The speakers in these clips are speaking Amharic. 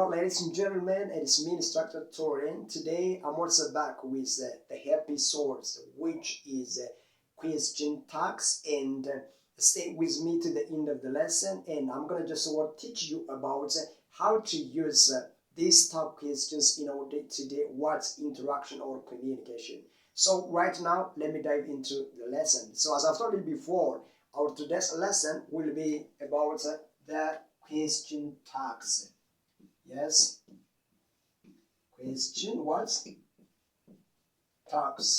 Hello, ladies and gentlemen, it's me, Instructor Torin. Today, I'm also back with the episode, which is question tags, and stay with me to the end of the lesson, and I'm gonna just teach you about how to use these tag questions in our day-to-day what's interaction or communication. So right now, let me dive into the lesson. So as I've told you before, our today's lesson will be about the question tags. Yes. Question what? Tags.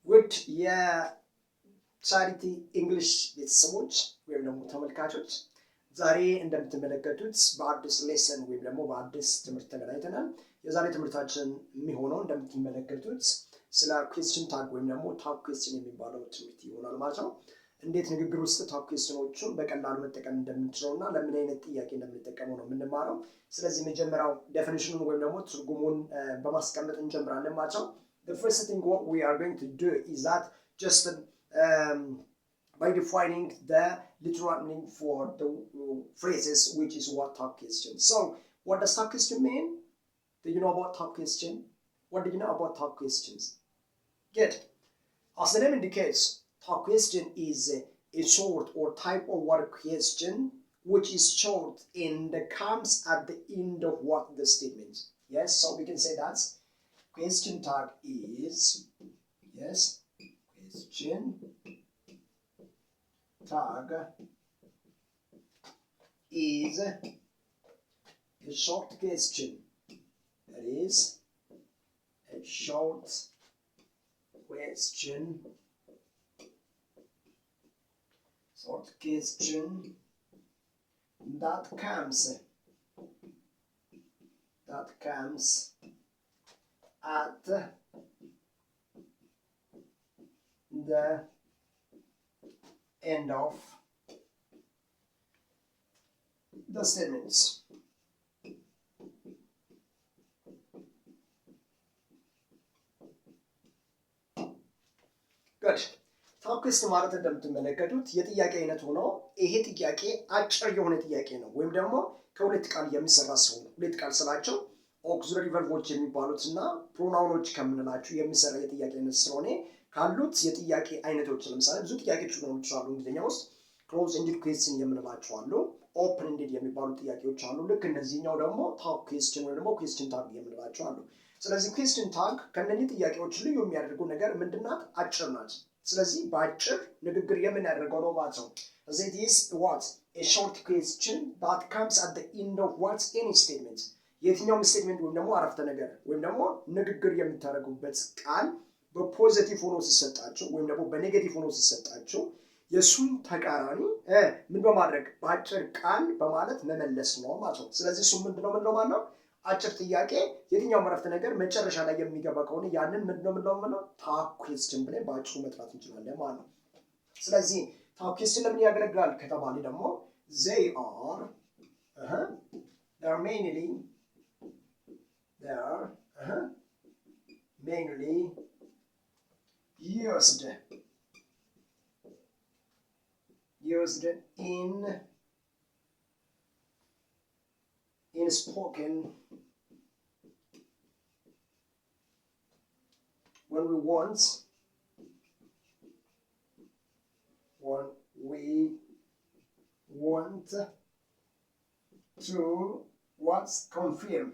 ውድ የቻሪቲ እንግሊሽ ቤተሰቦች ወይም ደግሞ ተመልካቾች ዛሬ እንደምትመለከቱት በአዲስ ሌሰን ወይም ደግሞ በአዲስ ትምህርት ተገናኝተናል። የዛሬ ትምህርታችን የሚሆነው እንደምትመለከቱት ስለ ኩዌስችን ታግ ወይም ደግሞ ታግ ኩዌስችን የሚባለው ትምህርት ይሆናል ማለት ነው። እንዴት ንግግር ውስጥ ታግ ኩዌስችኖችን በቀላሉ መጠቀም እንደምንችለውና ለምን አይነት ጥያቄ እንደምንጠቀመው ነው የምንማረው። ስለዚህ መጀመሪያው ዴፊኒሽኑን ወይም ደግሞ ትርጉሙን በማስቀመጥ እንጀምራለን ማለት ነው። The first thing what we are going to do is that just by defining the literal meaning for the phrases, which is what tag question. So, what does tag question mean? Do you know about tag question? What do you know about tag questions? Good. As the name indicates, tag question is a short or type of word question which is short and comes at the end of what the statement. Yes, so we can say that question tag is, yes, question tag is a short question. That is a short question. Short question that comes at the end of the statements. Good. ታግ ኩዌስችን ማለት እንደምትመለከቱት የጥያቄ አይነት ሆኖ ይሄ ጥያቄ አጭር የሆነ ጥያቄ ነው ወይም ደግሞ ከሁለት ቃል የሚሰራ ሲሆን ሁለት ቃል ስላቸው ኦክሲለሪ ቨርቦች የሚባሉት እና ፕሮናውኖች ከምንላቸው የሚሰራ የጥያቄ አይነት ስለሆነ ካሉት የጥያቄ አይነቶች ለምሳሌ ብዙ ጥያቄዎች ሊኖሩ ይችላሉ። እንግሊዝኛ ውስጥ ክሎዝ ኢንዲድ ኩዌስችን የምንላቸው አሉ፣ ኦፕን ኢንዲድ የሚባሉ ጥያቄዎች አሉ። ልክ እነዚህኛው ደግሞ ታግ ኩዌስችን ወይ ደግሞ ኩዌስችን ታግ የምንላቸው አሉ። ስለዚህ ኩዌስችን ታግ ከእነዚህ ጥያቄዎች ልዩ የሚያደርጉ ነገር ምንድናት? አጭር ናት። ስለዚህ በአጭር ንግግር የምናደርገው ነው ማለት ነው። That is what? A short question that comes at the end of what? Any statement. የትኛውም ስቴትመንት ወይም ደግሞ አረፍተ ነገር ወይም ደግሞ ንግግር የምታደርጉበት ቃል በፖዚቲቭ ሆኖ ሲሰጣቸው ወይም ደግሞ በኔጌቲቭ ሆኖ ሲሰጣቸው የሱን ተቃራኒ ምን በማድረግ በአጭር ቃል በማለት መመለስ ነው ማለት ነው። ስለዚህ እሱ ምንድነው ማለት ነው? አጭር ጥያቄ የትኛውም አረፍተ ነገር መጨረሻ ላይ የሚገባ ከሆነ ያንን ምንድነው ታግ ኩዌስችን ብለን በአጭሩ መጥራት እንችላለን ማለት ነው። ስለዚህ ታግ ኩዌስችን ለምን ያገለግላል ከተባለ ደግሞ they are mainly used in spoken when we want to confirm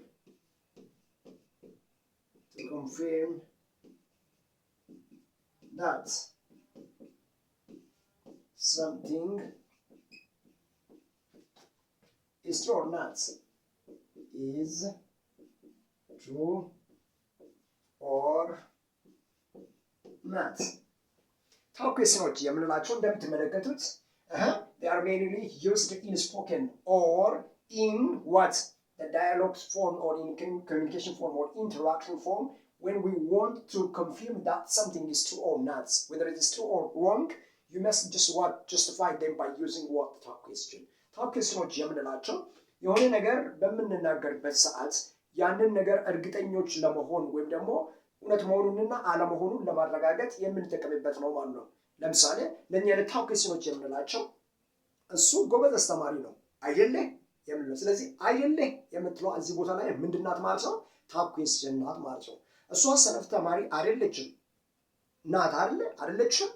that something is true or not. Is true or not. ታግ ኩዌስችኖች የምንላቸው እንደምትመለከቱት they are mainly used in spoken or in what? The dialogue form or in communication form or interaction form when we want to confirm that something is true or not. Whether it is true or wrong, you must just justify them by using what? Taag question. ታግ ኩዌስችኖች የምንላቸው የሆነ ነገር በምንናገርበት ሰዓት ያንን ነገር እርግጠኞች ለመሆን ወይም ደግሞ እውነት መሆኑንና አለመሆኑን ለማረጋገጥ የምንጠቀምበት ነው ማለት ነው። ለምሳሌ ለኛ ለታግ ኩዌስችኖች የምንላቸው እሱ ጎበዝ አስተማሪ ነው አይደለ የምንለው። ስለዚህ አይደለ የምትለው እዚህ ቦታ ላይ ምንድናት ማለት ነው? ታብ ኩዌስችን ናት ማለት ነው። እሷ ሰነፍ ተማሪ አይደለችም ናት አይደለ አይደለችም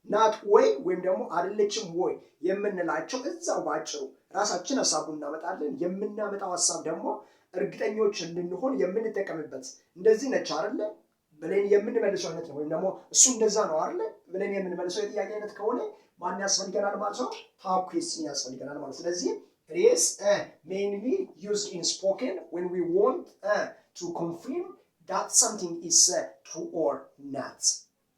ናት ወይ ወይም ደግሞ አይደለችም ወይ የምንላቸው እዛው ባጭሩ ራሳችን ሐሳቡን እናመጣለን። የምናመጣው ሐሳብ ደግሞ እርግጠኞች እንድንሆን የምንጠቀምበት እንደዚህ ነች አይደለ ብለን የምንመልሰው አይነት ነው። ወይም ደግሞ እሱ እንደዛ ነው አይደለ ብለን የምንመልሰው የጥያቄ አይነት ከሆነ ማን ያስፈልገናል ማለት ነው? ታብ ኩዌስችን ያስፈልገናል ማለት። ስለዚህ it is mainly used in spoken when we want to confirm that something is true or not.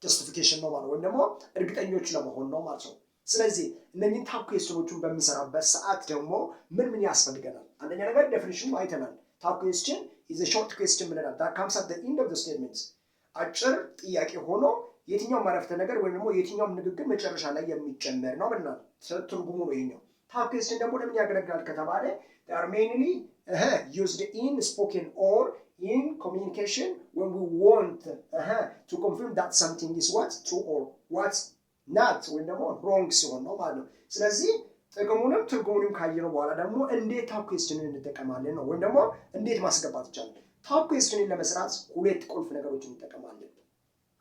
justification ነው ማለት ወይም ደግሞ እርግጠኞች ለመሆን ነው ማለት ነው። ስለዚህ እነኚህን ታብ ኩዌስችኖቹን በሚሰራበት ሰዓት ደግሞ ምን ያስፈልገናል? አንደኛ ነገር ዴፊኒሽኑ አይተናል። ታብ ኩዌስችን is a short question ብለናል that comes at the end of the statement። አጭር ጥያቄ ሆኖ የትኛውም አረፍተ ነገር ወይም ደግሞ የትኛውም ንግግር መጨረሻ ላይ የሚጨመር ነው ብለናል። ትርጉሙ ነው ይሄኛው። ታብ ኩዌስችን ደግሞ ለምን ያገለግላል ከተባለ they are mainly used in spoken or in communication when we want to confirm that something is what true or what not ወይም ደግሞ wrong ሲሆን ነው ማለት ነው። ስለዚህ ጥቅሙንም ትርጉሙንም ካየነው በኋላ ደግሞ እንዴት ታብ ኩዌስችንን እንጠቀማለን ነው ወይም ደግሞ እንዴት ማስገባት ይቻላል። ታብ ኩዌስችንን ለመስራት ሁለት ቁልፍ ነገሮችን እንጠቀማለን።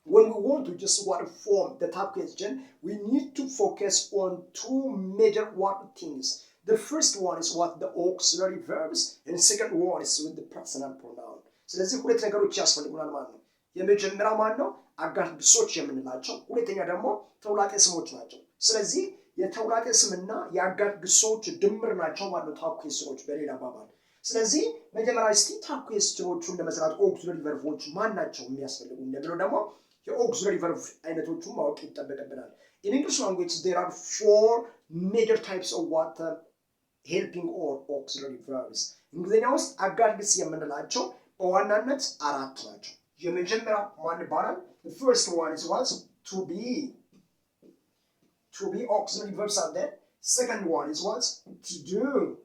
When we want to just form the type question, we need to focus on two major things. The first one is the auxiliary verbs, and the second one is with the personal pronoun. ስለዚህ ሁለት ነገሮች ያስፈልጉናል ማለት ነው። የመጀመሪያው ማን ነው? አጋዥ ግሶች የምንላቸው፣ ሁለተኛ ደግሞ ተውላጠ ስሞች ናቸው። ስለዚህ የተውላጠ ስምና የአጋዥ ግሶች ድምር ናቸው ማለት ነው ታብ ኩዌስችኖች በሌላ አባባል። ስለዚህ መጀመሪያ እስቲ ታብ ኩዌስችኖቹን ለመስራት auxiliary verbs ማን ናቸው የሚያስፈልጉ እንደምለው ደግሞ የauxiliary verb አይነቶቹን ማወቅ ይጠበቅብናል። In English language there are four major types of helping or auxiliary verbs. እንግሊዝኛ ውስጥ አጋዥ ግስ የምንላቸው በዋናነት አራት ናቸው። የመጀመሪያው ማን ይባላል? The first one is to be auxiliary verbs are there. Second one is to do.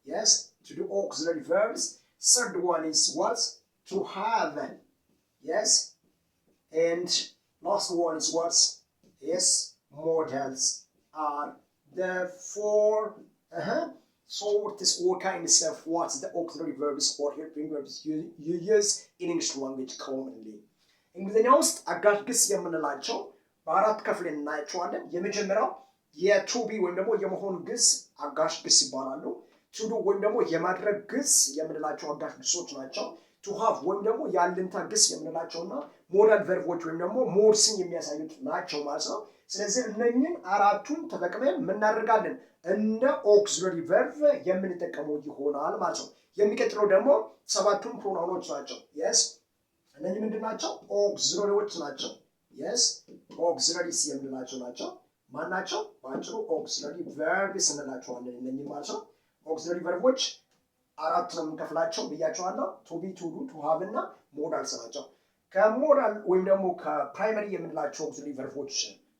Yes, to do auxiliary verbs. Third one is to have. Yes. And last one is modals are the four sorts or kinds of the auxiliary verbs or helping verbs you use in English language commonly. እንግሊዝኛ ውስጥ አጋዥ ግስ የምንላቸው በአራት ከፍለን እናያቸዋለን። የመጀመሪያው የቱ ቢ ወይም ደግሞ የመሆን ግስ አጋዥ ግስ ይባላሉ። ቱ ዱ ወይም ደግሞ የማድረግ ግስ የምንላቸው አጋዥ ግሶች ናቸው። ቱ ሃቭ ወይም ደግሞ ያልንታ ግስ የምንላቸውና ሞዳል ቨርቦች ወይም ደግሞ ሞድስን የሚያሳዩት ናቸው ማለት ነው። ስለዚህ እነኚህን አራቱን ተጠቅመን ምናደርጋለን እንደ auxiliary verb የምንጠቀመው ይሆናል ማለት ነው። የሚቀጥለው ደግሞ ሰባቱን ፕሮናውኖች ናቸው። yes እነኚህ ምንድን ናቸው? auxiliaryዎች ናቸው። yes auxiliaries የምንላቸው ናቸው። ማን ናቸው? ባጭሩ auxiliary verbs እንላቸዋለን እነኚህ ማለት ነው። auxiliary verbs አራት ነው የምንከፍላቸው ብያቸዋለሁ። to be to do to have እና ሞዳልስ ናቸው። ከሞዳል ወይም ደግሞ ከፕራይመሪ የምንላቸው auxiliary verbs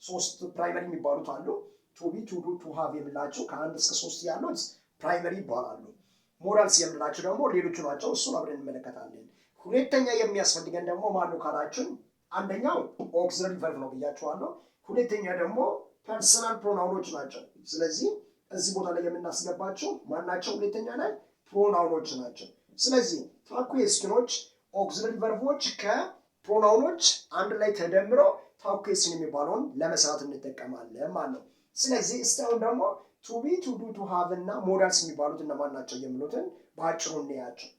ሶስት ፕራይመሪ የሚባሉት አሉ። to be to do to have የምንላቸው ከአንድ እስከ ሶስት ያሉት ፕራይመሪ ይባላሉ። ሞዳልስ የምንላቸው ደግሞ ሌሎቹ ናቸው። እሱን አብረን እንመለከታለን። ሁለተኛ የሚያስፈልገን ደግሞ ማን ነው ካላችን አንደኛው auxiliary verb ነው ብያቸዋለሁ። ሁለተኛ ደግሞ ፐርሰናል ፕሮናውኖች ናቸው። ስለዚህ እዚህ ቦታ ላይ የምናስገባቸው ማን ናቸው? ሁለተኛ ላይ ፕሮናውኖች ናቸው። ስለዚህ ታብ ኩዌስችኖች auxiliary verbs ከፕሮናውኖች አንድ ላይ ተደምረው ታብ ኩዌስችን የሚባለውን ለመስራት እንጠቀማለን ማለት ነው። ስለዚህ እስካሁን ደግሞ to be to do to have እና ሞዳልስ የሚባሉት እነማን ናቸው የሚሉትን በአጭሩ እንያቸው።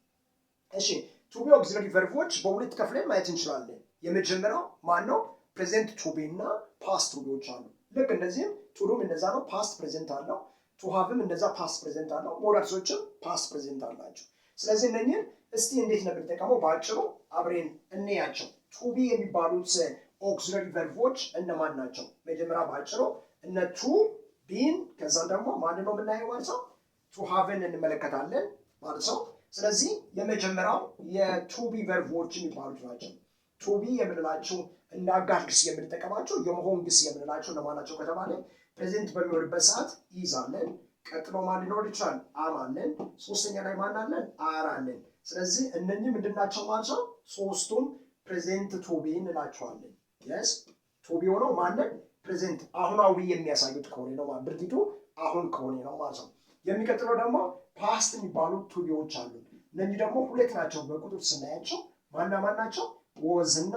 እሺ to be auxiliary verbs በሁለት ከፍለን ማየት እንችላለን። የመጀመሪያው ማን ነው? present to be እና past to beዎች አሉ። ልክ እንደዚህም to do እንደዛ ነው past present አለው። to haveም እንደዛ past present አለው። ሞዳልሶችም past present አላቸው። ስለዚህ እነኚህን እስቲ እንዴት ነው የምንጠቀመው በአጭሩ አብረን እንያቸው። to be የሚባሉት auxiliary verbs እነማን ናቸው? መጀመሪያ ባጭሩ እነ to beን ከዛ ደግሞ ማን ነው የምናየው ማለት ነው? to haveን እንመለከታለን ማለት ነው። ስለዚህ የመጀመሪያው to be verbs የሚባሉት ናቸው። to be የምንላቸው እና አጋዥ ግስ የምንጠቀማቸው የመሆን ግስ የምንላቸው እነማን ናቸው ከተባለ ፕሬዘንት በሚሆንበት ሰዓት is አለን። ቀጥሎ ማን ሊኖር ይችላል? am አለን። ሶስተኛ ላይ ማን አለን? are አለን። ስለዚህ እነኚህ ምንድናቸው ማለት ነው? ሶስቱም ፕሬዘንት to be እንላቸዋለን። yes to be ሆነው ማንን ፕሬዘንት አሁናዊ የሚያሳዩት ከሆነ ነው ማለት ድርጊቱ አሁን ከሆነ ነው ማለት ነው። የሚቀጥለው ደግሞ ፓስት የሚባሉ ቱቢዎች አሉ። እነዚህ ደግሞ ሁለት ናቸው በቁጥር ስናያቸው። ማን ናቸው? ወዝ እና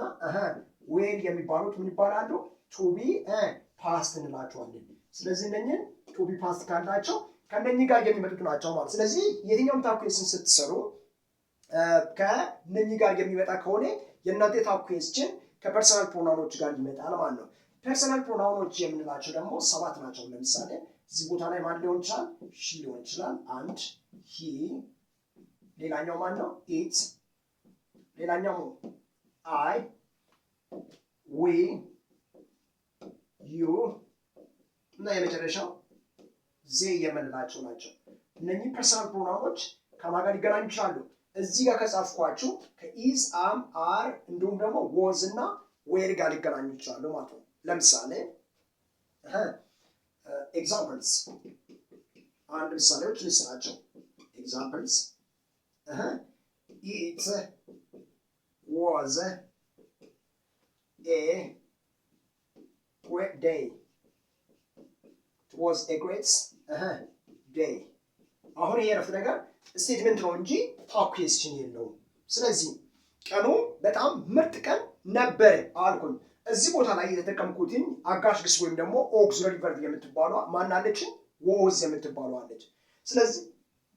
ዌል የሚባሉት ምን ይባላሉ? ቱቢ ፓስት እንላቸዋለን። ስለዚህ እነኝን ቱቢ ፓስት ካላቸው ከነኚህ ጋር የሚመጡት ናቸው ማለት። ስለዚህ የትኛውም ታብ ኩዌስችን ስትሰሩ ከነኚህ ጋር የሚመጣ ከሆነ የእናንተ ታብ ኩዌስችን ከፐርሰናል ፕሮናውኖች ጋር ይመጣል ማለት ነው። ፐርሰናል ፕሮናውኖች የምንላቸው ደግሞ 7 ናቸው። ለምሳሌ እዚህ ቦታ ላይ ማን ሊሆን ይችላል? ሺ ሊሆን ይችላል። አንድ ሂ፣ ሌላኛው ማን ነው? ኢት፣ ሌላኛው አይ፣ ዊ፣ ዩ እና የመጨረሻው ዜ የምንላቸው ናቸው። እነኚህ ፐርሰናል ፕሮናውኖች ከማን ጋር ሊገናኙ ይችላሉ? እዚህ ጋር ከጻፍኳችሁ ከኢዝ፣ አም፣ አር እንዲሁም ደግሞ ወዝ እና ዌር ጋር ሊገናኙ ይችላሉ ማለት ነው። ለምሳሌ ኤግዛምፕልስ፣ አንድ ምሳሌዎች ልስጣቸው። ኤግዛምፕልስ ኢት ዋዝ ኤ great day. It was a great day. አሁን ይሄ ረፍት ነገር ስቴትመንት ነው እንጂ ታብ ኩዌስችን የለውም። ስለዚህ ቀኑ በጣም ምርጥ ቀን ነበር አልኩኝ። እዚህ ቦታ ላይ የተጠቀምኩትኝ አጋዥ ግስ ወይም ደግሞ ኦክሲለሪ ቨርብ የምትባለው ማናለችን? ወዝ የምትባለው አለች። ስለዚህ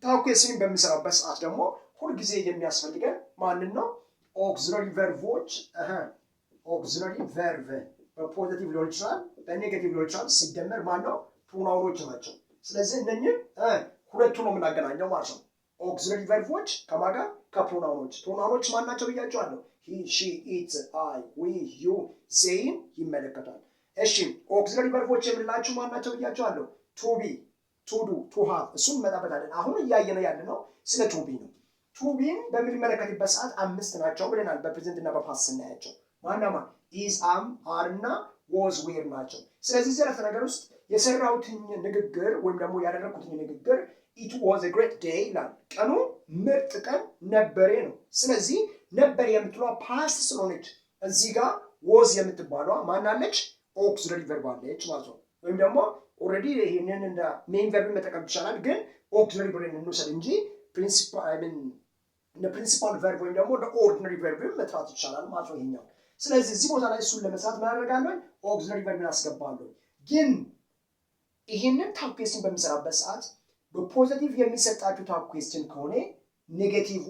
ታብ ኩዌስችን በሚሰራበት ሰዓት ደግሞ ሁልጊዜ የሚያስፈልገን ማንን ነው? ኦክሲለሪ ቨርቦች ኦክሲለሪ ቨርብ በፖዚቲቭ ሊሆን ይችላል፣ በኔጌቲቭ ሊሆን ይችላል። ሲደመር ማነው? ፕሮናውኖች ናቸው። ስለዚህ እነኝን ሁለቱ ነው የምናገናኘው ማለት ነው። ኦክሲለሪ ቨርቦች ከማን ጋር? ከፕሮናውኖች። ፕሮናውኖች ማን ናቸው ብያቸዋለሁ? ሂ፣ ሺ፣ ኢት፣ አይ፣ ዊ፣ ዩ፣ ዜይን ይመለከታል። እሺ ኦክሲለሪ ቨርቦች የምንላችሁ ማን ናቸው ብያቸዋለሁ? ቱ ቢ፣ ቱ ዱ፣ ቱ ሃቭ። እሱን እንመጣበታለን። አሁን እያየነው ያለነው ስለ ቱ ቢ ነው። ቱ ቢን በምንመለከትበት ሰዓት 5 ናቸው ብለናል። በፕሬዘንት እና በፓስት ስናያቸው ማናማ ኢዝ፣ አም፣ አር እና ወዝ ዌር ናቸው። ስለዚህ እዚህ ረፍተ ነገር ውስጥ የሰራሁትኝ ንግግር ወይም ደግሞ ያደረግኩትኝ ንግግር ኢት ዋዝ ኤ ግሬት ዴይ ይላል። ቀኑ ምርጥ ቀን ነበሬ ነው። ስለዚህ ነበር የምትለዋ ፓስት ስለሆነች እዚህ ጋር ወዝ የምትባሏ ማናለች? ኦክሲለሪ ቨርብ አለች ማለት ነው። ወይም ደግሞ ኦልሬዲ ይሄንን እንደ ሜን ቨርብ መጠቀም ይቻላል፣ ግን ኦክሲለሪ ቨርብ እንውሰድ እንጂ ፕሪንሲፓል ቨርብ ወይም ደግሞ ኦርዲነሪ ቨርብ መጥራት ይቻላል ማለት ነው ይሄኛው። ስለዚህ እዚህ ቦታ ላይ እሱን ለመስራት ምን አደርጋለሁ? ኦክሲለሪ ቨርብን አስገባለሁ። ግን ይህንን ታብ ኩዌስችን በሚሰራበት ሰዓት በፖዚቲቭ የሚሰጣችሁ ታብ ኩዌስችን ከሆነ ኔጌቲቭ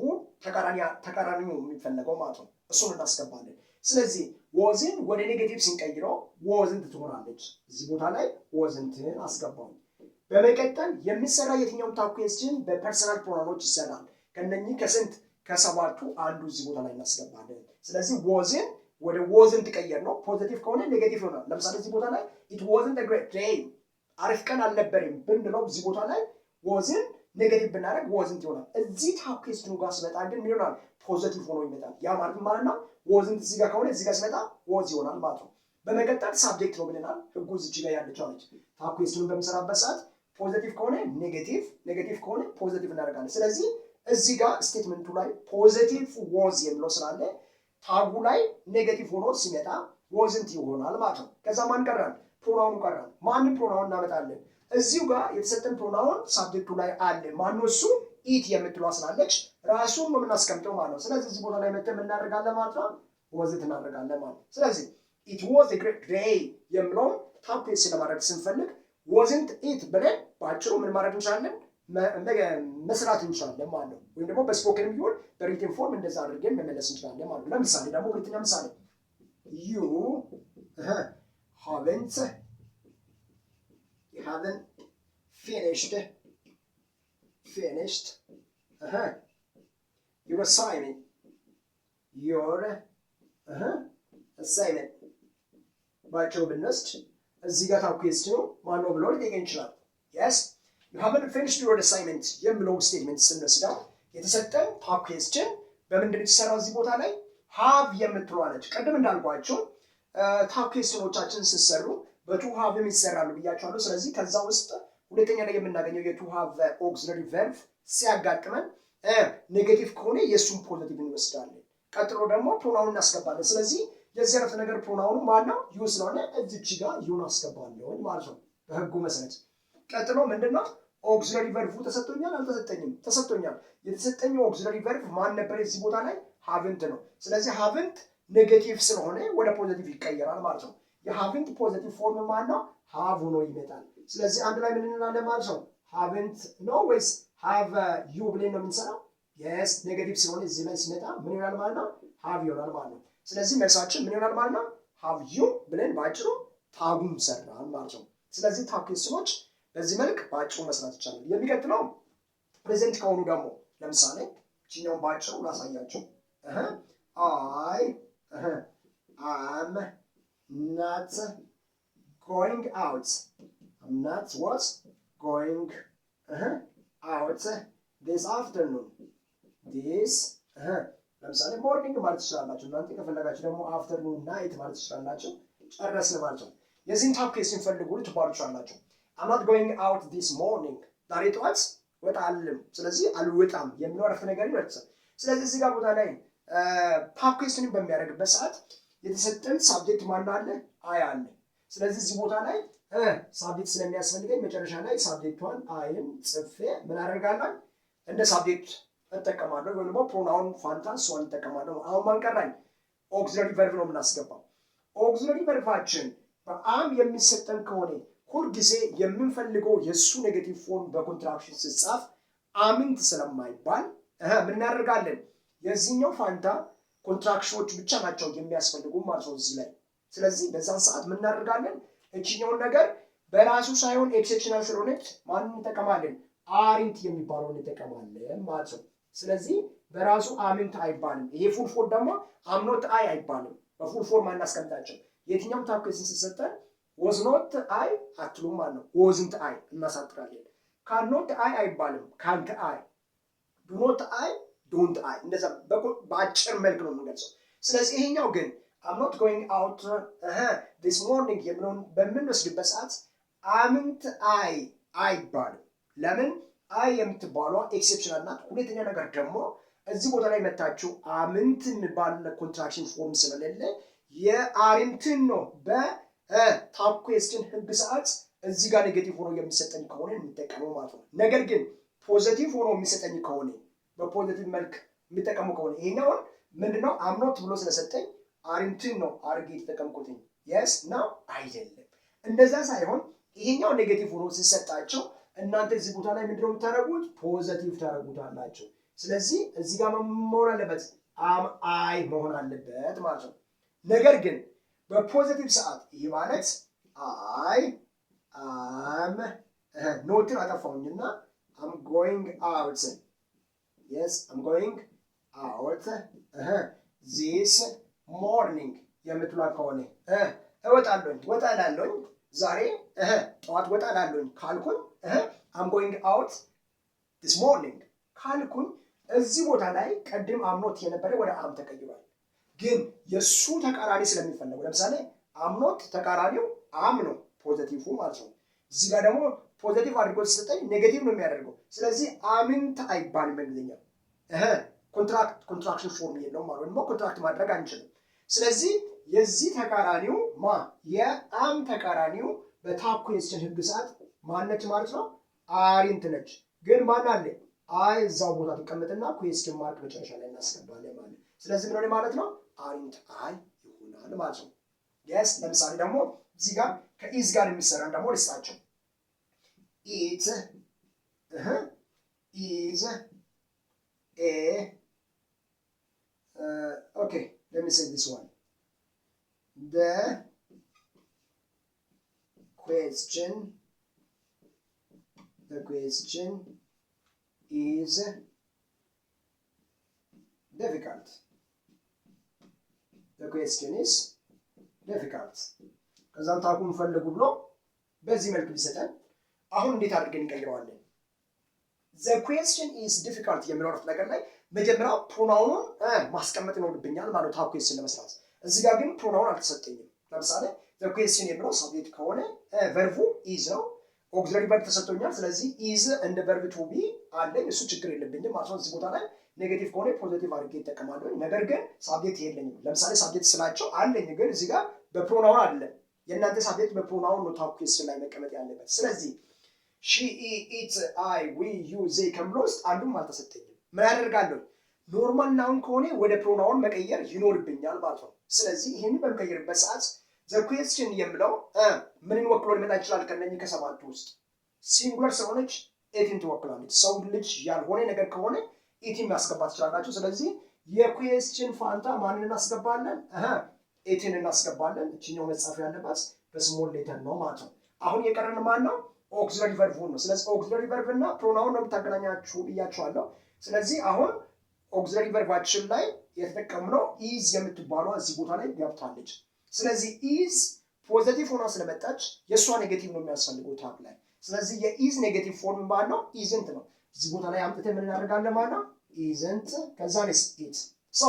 ተቃራኒ ነው የሚፈለገው ማለት ነው። እሱን እናስገባለን። ስለዚህ ወዝን ወደ ኔጌቲቭ ስንቀይረው ወዝንት ትሆናለች። እዚህ ቦታ ላይ ወዝንትን አስገባው። በመቀጠል የሚሰራ የትኛውም ታብ ኩዌስችን በፐርሰናል ፕሮናውኖች ይሰራል። ከነኚህ ከስንት ከሰባቱ አንዱ እዚህ ቦታ ላይ እናስገባለን። ስለዚህ ወዝን ወደ ወዝን ትቀየር ነው። ፖዚቲቭ ከሆነ ኔጌቲቭ ይሆናል። ለምሳሌ እዚህ ቦታ ላይ it wasn't a great day አሪፍ ቀን አልነበረም ብንለው እዚህ ቦታ ላይ ወዝን ኔጌቲቭ ብናደርግ ወዝንት ይሆናል። እዚህ ታብ ኩዌስችኑ ጋር ሲመጣ ግን ምን ይሆናል? ፖዚቲቭ ሆኖ ይመጣል። ያ ማለት ነው ወዝንት እዚህ ጋር ከሆነ እዚህ ጋር ሲመጣ ወዝ ይሆናል ማለት ነው። በመቀጠል ሳብጀክት ነው ብለናል። ህጉ እዚህ ጋር ያለችው አለች። ታብ ኩዌስችኑን በምሰራበት ሰዓት ፖዚቲቭ ከሆነ ኔጌቲቭ፣ ኔጌቲቭ ከሆነ ፖዚቲቭ እናደርጋለን። ስለዚህ እዚህ ጋር ስቴትመንቱ ላይ ፖዚቲቭ ወዝ የሚለው ስላለ ታቡ ላይ ኔጌቲቭ ሆኖ ሲመጣ ወዝንት ይሆናል ማለት ነው። ከዛ ማን ቀራል? ፕሮናውን ቀራል። ማንን ፕሮናውን እናመጣለን? እዚሁ ጋር የተሰጠን ፕሮናውን ሳብጀክቱ ላይ አለ። ማን እሱ? ኢት የምትለው ስላለች ራሱን ነው የምናስቀምጠው ማለት ነው። ስለዚህ እዚህ ቦታ ላይ መተን እናደርጋለን ማለት ነው፣ ወዝንት እናደርጋለን ማለት ነው። ስለዚህ ኢት ዋዝ ኤ ግሬት ዴይ የሚለውን ታብ ኩዌስችን ለማድረግ ስንፈልግ ወዝንት ኢት ብለን በአጭሩ ምን ማድረግ እንችላለን? መስራት እንችላለን ማለት ነው። ወይም ደግሞ በስፖከን ቢሆን በሪትን ፎርም እንደዛ አድርገን መመለስ እንችላለን ማለት ነው። ለምሳሌ ደግሞ ሁለተኛ ምሳሌ you haven't finished your assignment ባጭሩ ብንወስድ እዚህ ጋር ታብ ኩዌስችኑ ማነው ብሎ ሊጠይቀን ይችላል። yes you haven't finished your assignment የሚለው ስቴትመንት ስንወስደው የተሰጠን ታብ ኩዌስችን በምንድን የተሰራው? እዚህ ቦታ ላይ ሃቭ የምትለዋለች። ቅድም እንዳልኳቸው ታብ ኩዌስችኖቻችን ሲሰሩ በቱ ሃቭም ይሰራሉ ብያቸዋለሁ። ስለዚህ ከዛ ውስጥ ሁለተኛ ላይ የምናገኘው የቱ ሃቭ ኦክሲለሪ ቨርብ ሲያጋጥመን ኔጌቲቭ ከሆነ የእሱን ፖዚቲቭ እንወስዳለን። ቀጥሎ ደግሞ ፕሮናውን እናስገባለን። ስለዚህ የዚህ አይነት ነገር ፕሮናውኑ ማነው? ዩ ስለሆነ እዚች ጋር ዩን አስገባለሁ ማለት ነው በህጉ መሰረት። ቀጥሎ ምንድነው ኦክሲለሪ ቨርቡ ተሰጥቶኛል አልተሰጠኝም? ተሰጥቶኛል። የተሰጠኝ ኦክሲለሪ ቨርብ ማን ነበር? እዚህ ቦታ ላይ ሃቭንት ነው። ስለዚህ ሃቭንት ኔጌቲቭ ስለሆነ ወደ ፖዚቲቭ ይቀየራል ማለት ነው። የሃቭንት ፖዚቲቭ ፎርም ማን ነው? ሃቭ ሆኖ ይመጣል። ስለዚህ አንድ ላይ ምን እንላለን ማለት ነው? ሃቭንት ነው ወይስ ሃቭ ዩ ብለን ነው የምንሰራው? የስ ኔጌቲቭ ስለሆነ እዚህ ላይ ሲመጣ ምን ይሆናል ማለት ነው? ሃቭ ይሆናል ማለት ነው። ስለዚህ መልሳችን ምን ይሆናል ማለት ነው? ሃቭ ዩ ብለን ባጭሩ ታጉም ሰራን ማለት ነው። ስለዚህ ታግ ኬሶች በዚህ መልክ ባጭሩ መስራት ይቻላል። የሚቀጥለው ፕሬዘንት ከሆኑ ደግሞ ለምሳሌ እቺኛውን ባጭሩ ላሳያችሁ። አይ አም ናት going out. I'm not what? Going out this afternoon. This ለምሳሌ ሞርኒንግ ማለት ትችላላችሁ። እናንተ ከፈለጋችሁ ደግሞ አፍተርኑን ናይት ማለት ትችላላችሁ። ጨረስን ማለት ነው። የዚህን ታግ ኬስ ሲፈልጉ ልትባሉ ትችላላችሁ። I'm not going out this morning. ዛሬ ጠዋት ወጣ አልልም። ስለዚህ አልወጣም የሚለው አረፍተ ነገር ይመጣል። ስለዚህ እዚህ ጋር ቦታ ላይ ታግ ኬስን በሚያደርግበት ሰዓት የተሰጠን ሳብጀክት ማን አለ? አይ አለ። ስለዚህ እዚህ ቦታ ላይ ሳብጀክት ስለሚያስፈልገኝ መጨረሻ ላይ ሳብጀክቷን አይን ጽፌ ምን አደርጋለሁ? እንደ ሳብጀክት እጠቀማለሁ ወይም ደግሞ ፕሮናውን ፋንታ እሷን እጠቀማለሁ። አሁን ማን ቀራኝ? ኦክሲለሪ ቨርብ ነው የምናስገባው። ኦክሲለሪ ቨርባችን በአም የሚሰጠን ከሆነ ሁልጊዜ የምንፈልገው የእሱ ኔጌቲቭ ፎርም በኮንትራክሽን ሲጻፍ አምንት ስለማይባል ምን እናደርጋለን? የዚህኛው ፋንታ ኮንትራክሽኖች ብቻ ናቸው የሚያስፈልጉ ማለት ነው እዚህ ላይ። ስለዚህ በዛን ሰዓት ምን እናደርጋለን? እቺኛውን ነገር በራሱ ሳይሆን ኤክሴፕሽናል ስለሆነች ማንን እንጠቀማለን? አሪንት የሚባለውን እንጠቀማለን ማለት ነው። ስለዚህ በራሱ አምንት አይባልም። ይሄ ፉል ፎርም ደግሞ አምኖት አይ አይባልም። በፉል ፎርም አናስቀምጣቸው። የትኛውም ታግ ኬስ ሲሰጠን was not አይ አትሉም ማለት ነው። wasn't አይ እናሳጥራለን። cannot አይ አይባልም። can't አይ do not አይ don't አይ እንደዛ በአጭር መልክ ነው የምንገልጸው። ስለዚህ ይሄኛው ግን I'm not going out this morning የሚለውን በምንወስድበት ሰዓት አምንት አይ አይባልም። ለምን? አይ የምትባሏ ኤክሴፕሽናል ናት። ሁለተኛ ነገር ደግሞ እዚህ ቦታ ላይ መታችሁ አምንት የሚባል ኮንትራክሽን ፎርም ስለሌለ የአሪንትን ነው በታግ ኬስን ህግ ሰዓት እዚህ ጋር ኔጌቲቭ ሆኖ የሚሰጠኝ ከሆነ የሚጠቀመው ማለት ነው። ነገር ግን ፖዚቲቭ ሆኖ የሚሰጠኝ ከሆነ በፖዚቲቭ መልክ የሚጠቀሙ ከሆነ ይሄኛውን ምንድነው አምኖት ብሎ ስለሰጠኝ አሪንትን ነው አርጌ የተጠቀምኩትኝ። የስ ነው አይደለም። እንደዛ ሳይሆን ይሄኛው ኔጌቲቭ ሆኖ ሲሰጣቸው እናንተ እዚህ ቦታ ላይ ምንድነው የምታደርጉት? ፖዚቲቭ ታደርጉታላችሁ። ስለዚህ እዚህ ጋር መሆን አለበት አም አይ መሆን አለበት ማለት ነው። ነገር ግን በፖዚቲቭ ሰዓት ይሄ ማለት አይ አም ኖትን አጠፋሁኝና አም ጎይንግ አውት የስ አም ጎይንግ አውት ዚስ ሞርኒንግ የምትሏ ከሆነ እወጣለሁኝ ወጣ እላለሁኝ ዛሬ ጠዋት ወጣ እላለሁኝ ካልኩኝ I'm going out this morning ካልኩኝ እዚህ ቦታ ላይ ቀድም አምኖት የነበረ ወደ አም ተቀይሯል። ግን የሱ ተቃራኒ ስለሚፈልገው ለምሳሌ አምኖት ተቃራኒው አም ነው ፖዚቲቭ ማለት ነው። እዚህ ጋር ደግሞ ፖዚቲቭ አድርጎ ሲሰጠኝ ኔጌቲቭ ነው የሚያደርገው። ስለዚህ አምንት አይባልም በእንግሊዝኛው ኮንትራክሽን ፎርም የለውም ማለት ነው። ኮንትራክት ማድረግ አንችልም። ስለዚህ የዚህ ተቃራኒው የአም ተቃራኒው በታግ ኬስን ህግ ሰዓት ማነች ማለት ነው? አሪንት ነች። ግን ማን አለ? አይ እዛው ቦታ ተቀመጥና ኩዌስችን ማርክ መጨረሻ ላይ እናስገባለን ማለት ነው። ስለዚህ ምን ሆነ ማለት ነው? አሪንት አይ ይሆናል ማለት ነው። የስ ለምሳሌ ደግሞ እዚህ ጋር ከኢዝ ጋር የሚሰራን ደግሞ ልስጣቸው። ኢት ኢዝ ኤ okay, let me say this one. The question is difficult. The question is difficult. ከዛም ታጉን ፈልጉ ብሎ በዚህ መልክ ቢሰጠን አሁን እንዴት አድርገን እንቀይረዋለን? The question is difficult የሚለው ነገር ላይ መጀመሪያው ፕሮናውኑን ማስቀመጥ ይኖርብኛል ማለት ታግ ኬስን ለመስራት። እዚህ ጋር ግን ፕሮናውን አልተሰጠኝም። ለምሳሌ the question የሚለው ሳብጀክት ከሆነ ቨርቡ ኢዝ ነው። ኦክሲለሪ ቨርብ ተሰጥቶኛል። ስለዚህ ኢዝ እንደ ቨርብ ቱ ቢ አለኝ። እሱ ችግር የለብኝም ማለት ነው። እዚህ ቦታ ላይ ኔጌቲቭ ከሆነ ፖዚቲቭ አድርጌ እጠቀማለሁ። ነገር ግን ሳብጀክት የለኝም። ለምሳሌ ሳብጀክት ስላቸው አለኝ፣ ግን እዚህ ጋር በፕሮናውን አይደለም። የእናንተ ሳብጀክት በፕሮናውን ነው ታግ ኬስ ላይ መቀመጥ ያለበት። ስለዚህ ሺ ኢት አይ ዊ ዩ ዜ ከምለው ውስጥ አንዱም አልተሰጠኝም። ምን ያደርጋለሁ? ኖርማል ናውን ከሆነ ወደ ፕሮናውን መቀየር ይኖርብኛል ማለት ነው። ስለዚህ ይህንን በምቀይርበት ሰዓት ዘ ኩዌስችን የምለው ምንን ወክሎ ሊመጣ ይችላል? ከነኚህ ከሰባቱ ውስጥ ሲንጉለር ስለሆነች ኤቲን ትወክላለች። ሰው ልጅ ያልሆነ ነገር ከሆነ ኤቲን ማስገባት ትችላላችሁ። ስለዚህ የኩዌስችን ፋንታ ማንን እናስገባለን? ኤቲን እናስገባለን። እችኛው መጻፍ ያለባት በስሞል ሌተር ነው ማለት ነው። አሁን የቀረን ማን ነው? ኦክሲለሪ ቨርቡን ነው። ስለዚህ ኦክሲለሪ ቨርብ እና ፕሮናውን ነው የምታገናኛችሁ ብያችኋለሁ። ስለዚህ አሁን ኦክሲለሪ ቨርባችን ላይ የተጠቀምነው ኢዝ የምትባሏ እዚህ ቦታ ላይ ገብታለች። ስለዚህ ኢዝ ፖዘቲቭ ሆና ስለመጣች የእሷ ኔጌቲቭ ነው የሚያስፈልገው ታብ ላይ። ስለዚህ የኢዝ ኔጌቲቭ ፎርም ማለት ነው ኢዝንት ነው። እዚህ ቦታ ላይ አምጥተን ምን እናደርጋለን ማለት ነው? ኢዝንት ከዛ ስ ኢት ሶ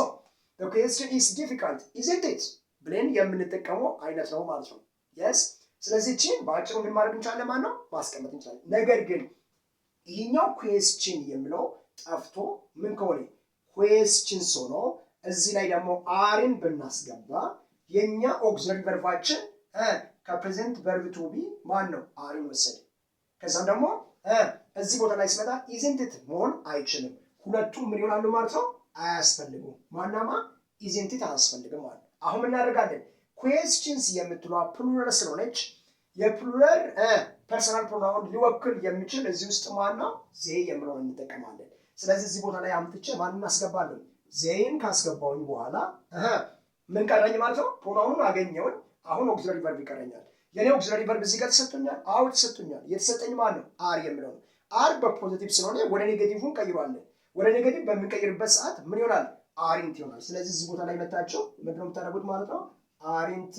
the question is difficult isn't it ብለን የምንጠቀመው አይነት ነው ማለት ነው። የስ ስለዚህ እቺን በአጭሩ ምን ማድረግ እንችላለን ማለት ነው? ማስቀመጥ እንችላለን። ነገር ግን ይህኛው ኩዌስችን የሚለው ጠፍቶ ምን ከሆነ ኩዌስችንስ ሆኖ እዚህ ላይ ደግሞ አርን ብናስገባ የኛ ኦክሲለሪ ቨርባችን ከፕሬዘንት ቨርብ ቱ ቢ ማን ነው? አርን ወሰደ። ከዛም ደግሞ እዚህ ቦታ ላይ ሲመጣ ኢዝንት ኢት መሆን አይችልም። ሁለቱም ምን ይሆናሉ ማለት ነው? አያስፈልጉም። ማናማ ኢዝንት ኢት አያስፈልግም ማለት ነው። አሁን ምን እናደርጋለን? ኩዌስችንስ የምትለዋ ፕሉራል ስለሆነች የፕሉራል ፐርሰናል ፕሮናውን ሊወክል የሚችል እዚህ ውስጥ ማን ነው? ዜይ የምለውን እንጠቀማለን። ስለዚህ እዚህ ቦታ ላይ አምጥቼ ማንን እናስገባለን? ዜይን ካስገባውኝ በኋላ ምን ቀረኝ ማለት ነው? ፕሮናውኑን አገኘውን። አሁን ኦክሲለሪ ቨርብ ይቀረኛል። የኔ ኦክሲለሪ ቨርብ እዚህ ጋር ተሰጥቶኛል። አዎ ተሰጥቶኛል። የተሰጠኝ ማን ነው? አር የምለው ነው። አር በፖዚቲቭ ስለሆነ ወደ ኔጌቲቭን ቀይሯለን። ወደ ኔጌቲቭ በምንቀይርበት ሰዓት ምን ይሆናል? አሪንት ይሆናል። ስለዚህ እዚህ ቦታ ላይ መታቸው ምንድነው የምታደርጉት ማለት ነው? አሪንት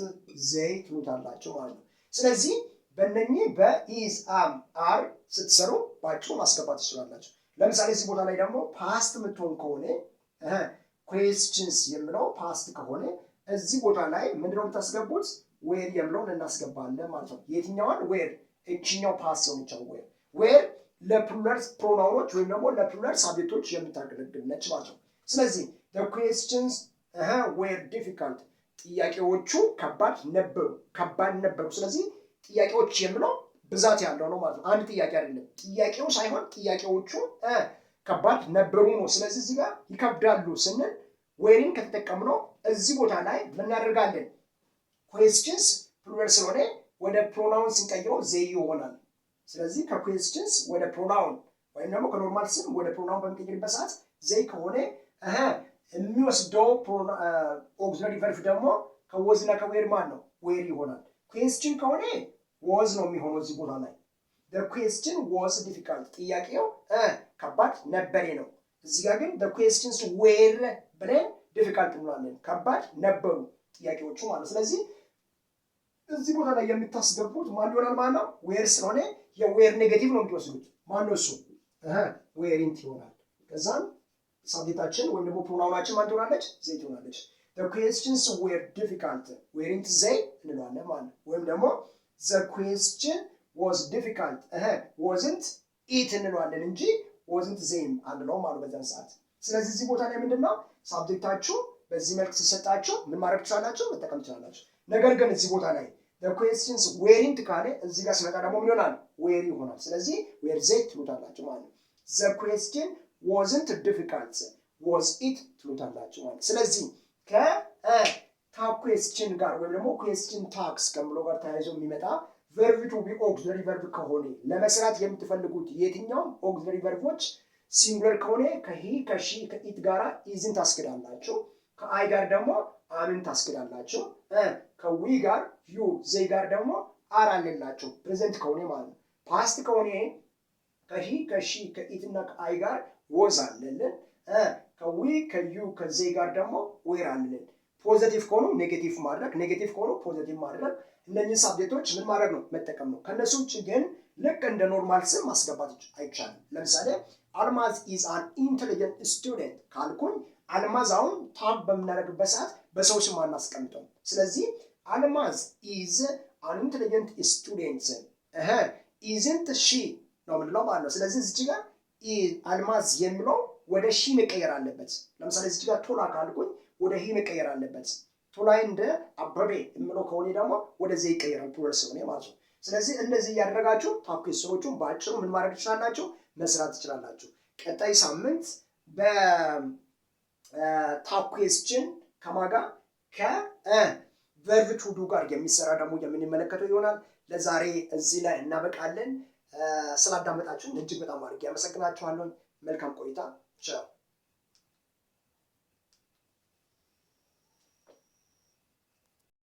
ዜይ ትሉታላቸው ማለት ነው። ስለዚህ በእነኚህ በኢዝ አም አር ስትሰሩ ባጭሩ ማስገባት ትችላላችሁ። ለምሳሌ እዚህ ቦታ ላይ ደግሞ ፓስት የምትሆን ከሆነ ኩዌስችንስ የምለው ፓስት ከሆነ እዚህ ቦታ ላይ ምንድነው የምታስገቡት? ዌር የምለውን እናስገባለን ማለት ነው። የትኛዋን ዌር? እችኛው ፓስት የሆነችው ዌር። ዌር ለፕሉራል ፕሮናውኖች ወይም ደግሞ ለፕሉራል ሳብጀክቶች የምታገለግል ነች ማለት ነው። ስለዚህ the questions were difficult ጥያቄዎቹ ከባድ ነበሩ። ስለዚህ ጥያቄዎች የምለው ብዛት ያለው ነው ማለት ነው። አንድ ጥያቄ አይደለም። ጥያቄው ሳይሆን ጥያቄዎቹ ከባድ ነበሩ ነው። ስለዚህ እዚህ ጋር ይከብዳሉ ስንል ዌርን ከተጠቀምነው እዚህ ቦታ ላይ ምን እናደርጋለን? ኩዌስችንስ ፕሉራል ስለሆነ ወደ ፕሮናውን ስንቀይረው ዜይ ይሆናል። ስለዚህ ከኩዌስችንስ ወደ ፕሮናውን ወይም ደግሞ ከኖርማል ስም ወደ ፕሮናውን በሚቀይርበት ሰዓት ዜይ ከሆነ የሚወስደው ኦክሲለሪ ቨርብ ደግሞ ከወዝ እና ከዌር ማን ነው? ዌር ይሆናል። ኩዌስችን ከሆነ ወዝ ነው የሚሆነው እዚህ ቦታ ላይ the question was difficult ጥያቄው ከባድ ነበረ ነው። እዚህ ጋር ግን the questions were ብለን difficult እንላለን። ከባድ ነበሩ ጥያቄዎቹ ማለት። ስለዚህ እዚህ ቦታ ላይ የምታስገቡት ማን ይሆናል ማለት ነው? ዌር ስለሆነ የዌር ኔጌቲቭ ነው የምትወስዱት። ማን ነው እሱ? ዌሪንት ይሆናል። ከዛም ሳብጀክታችን ወይም ደግሞ ፕሮናውናችን ማን ትሆናለች? ዜይ ትሆናለች። the questions were difficult ዌሪንት ዜይ እንለዋለን ማለት ነው። ወይም ደግሞ the question was difficult wasn't it እንለዋለን እንጂ wasn't ዜይም አንለው ማለት በዛን ሰዓት። ስለዚህ እዚህ ቦታ ላይ ምንድነው ሳብጀክታችሁ በዚህ መልክ ሲሰጣችሁ ምን ማድረግ ትችላላችሁ? መጠቀም ትችላላችሁ። ነገር ግን እዚህ ቦታ ላይ the questions weren't ካለ እዚህ ጋር ሲመጣ ደግሞ ምን ይሆናል? were ይሆናል። ስለዚህ were they ትሉታላችሁ ማለት ነው። the question wasn't difficult was it ትሉታላችሁ ማለት። ስለዚህ ከታግ ኩዌስችን ጋር ወይም ደግሞ ኩዌስችን ታግስ ከምለው ጋር ተያይዞ የሚመጣ ቨርብ ቱ ቢ ኦክሲለሪ ቨርብ ከሆነ ለመስራት የምትፈልጉት የትኛውም ኦክሲለሪ ቨርቦች ሲንጉለር ከሆነ ከሂ ከሺ ከኢት ጋር ኢዝን ታስገዳላችሁ። ከአይ ጋር ደግሞ አምን ታስገዳላችሁ። ከዊ ጋር ዩ ዜይ ጋር ደግሞ አር አለላችሁ ፕሬዘንት ከሆነ ማለት ነው። ፓስት ከሆነ ከሂ ከሺ ከኢት እና ከአይ ጋር ወዝ አለልን። ከዊ ከዩ ከዜይ ጋር ደግሞ ዌር አለልን። ፖዚቲቭ ከሆኑ ኔጌቲቭ ማድረግ፣ ኔጌቲቭ ከሆኑ ፖዚቲቭ ማድረግ። እነኚህ ሳብጀክቶች ምን ማድረግ ነው? መጠቀም ነው። ከነሱ ውጭ ግን ልክ እንደ ኖርማል ስም ማስገባት አይቻልም። ለምሳሌ አልማዝ ኢዝ አን ኢንቴሊጀንት ስቱደንት ካልኩኝ አልማዝ አሁን ታግ በምናደርግበት ሰዓት በሰው ስም አናስቀምጠው። ስለዚህ አልማዝ ኢዝ አን ኢንቴሊጀንት ስቱደንት ኢዝንት ሺ ነው የምንለው ማለት ነው። ስለዚህ እዚህ ጋር አልማዝ የሚለው ወደ ሺ መቀየር አለበት። ለምሳሌ እዚህ ጋር ቶላ ካልኩኝ ወደ ሂ መቀየር አለበት። ቶላይ እንደ አበቤ የምለው ከሆነ ደግሞ ወደዚህ ይቀየራል ፕሉራል ስለሆነ ማለት ነው። ስለዚህ እንደዚህ እያደረጋችሁ ታፕ ኩዌስችኖቹን በአጭሩ ምን ማድረግ ትችላላችሁ? መስራት ትችላላችሁ። ቀጣይ ሳምንት በታፕ ኩዌስችን ከማጋ ከቨርብ ቱ ዱ ጋር የሚሰራ ደግሞ የምንመለከተው ይሆናል። ለዛሬ እዚህ ላይ እናበቃለን። ስላዳመጣችሁን እጅግ በጣም አድርጌ አመሰግናችኋለሁ። መልካም ቆይታ። ቻው።